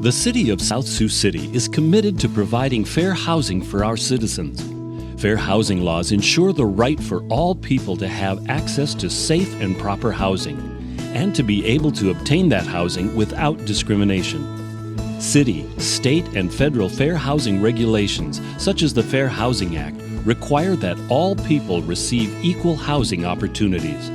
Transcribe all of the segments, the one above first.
The City of South Sioux City is committed to providing fair housing for our citizens. Fair housing laws ensure the right for all people to have access to safe and proper housing, and to be able to obtain that housing without discrimination. City, state, and federal fair housing regulations, such as the Fair Housing Act, require that all people receive equal housing opportunities.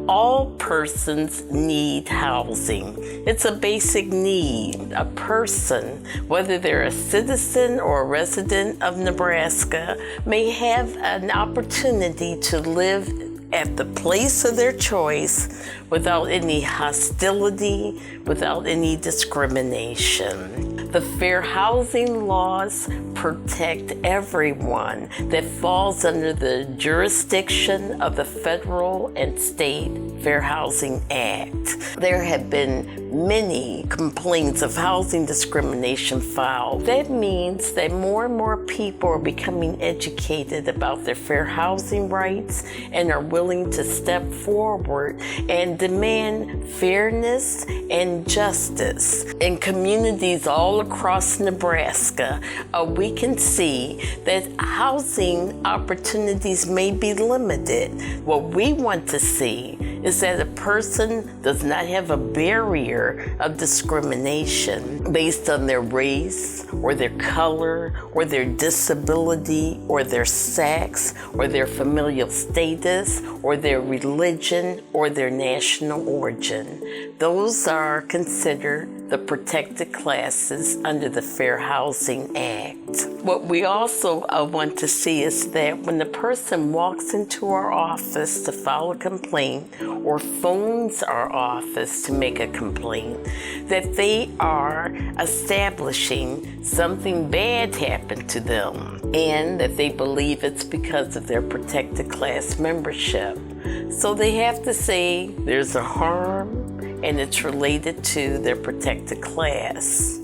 All persons need housing. It's a basic need. A person, whether they're a citizen or a resident of Nebraska, may have an opportunity to live at the place of their choice without any hostility, without any discrimination. The fair housing laws protect everyone that falls under the jurisdiction of the Federal and State Fair Housing Act. There have been many complaints of housing discrimination filed. That means that more and more people are becoming educated about their fair housing rights and are willing to step forward and demand fairness and justice. In communities all across Nebraska, we can see that housing opportunities may be limited. What we want to see is that a person does not have a barrier of discrimination based on their race or their color or their disability or their sex or their familial status or their religion or their national origin. Those are considered the protected classes under the Fair Housing Act. What we also want to see is that when the person walks into our office to file a complaint or phones our office to make a complaint, that they are establishing something bad happened to them and that they believe it's because of their protected class membership. So they have to say there's a harm and it's related to their protected class.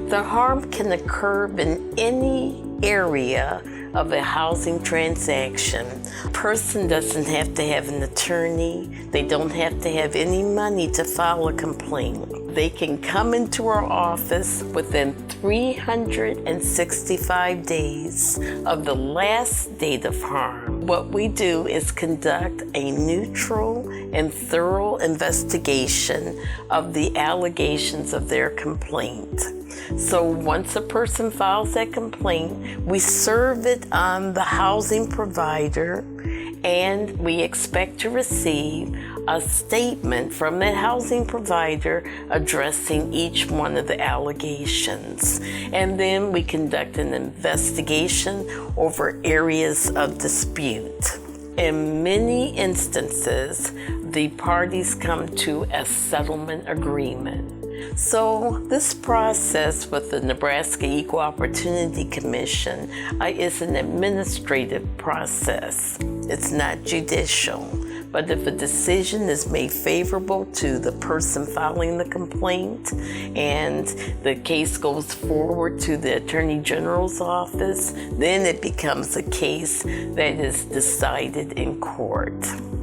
The harm can occur in any area of a housing transaction. A person doesn't have to have an attorney. They don't have to have any money to file a complaint. They can come into our office within 365 days of the last date of harm. What we do is conduct a neutral and thorough investigation of the allegations of their complaint. So once a person files that complaint, we serve it on the housing provider, and we expect to receive a statement from that housing provider addressing each one of the allegations. And then we conduct an investigation over areas of dispute. In many instances, the parties come to a settlement agreement. So this process with the Nebraska Equal Opportunity Commission is an administrative process. It's not judicial. But if a decision is made favorable to the person filing the complaint and the case goes forward to the Attorney General's office, then it becomes a case that is decided in court.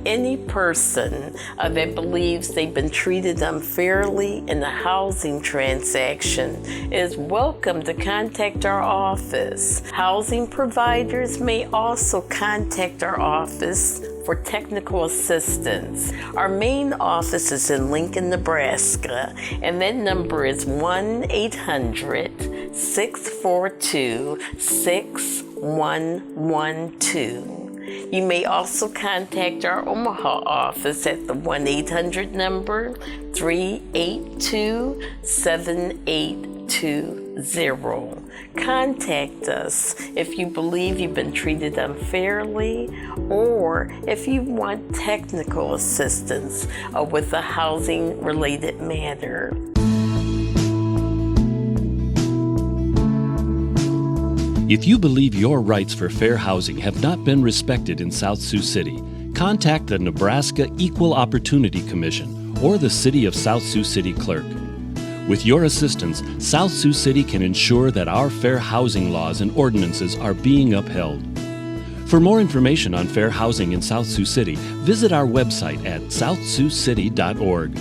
Any person that believes they've been treated unfairly in a housing transaction is welcome to contact our office. Housing providers may also contact our office for technical assistance. Our main office is in Lincoln, Nebraska, and that number is 1-800-642-6112. You may also contact our Omaha office at the 1-800 number 382-7820. Contact us if you believe you've been treated unfairly or if you want technical assistance with a housing-related matter. If you believe your rights for fair housing have not been respected in South Sioux City, contact the Nebraska Equal Opportunity Commission or the City of South Sioux City Clerk. With your assistance, South Sioux City can ensure that our fair housing laws and ordinances are being upheld. For more information on fair housing in South Sioux City, visit our website at southsiouxcity.org.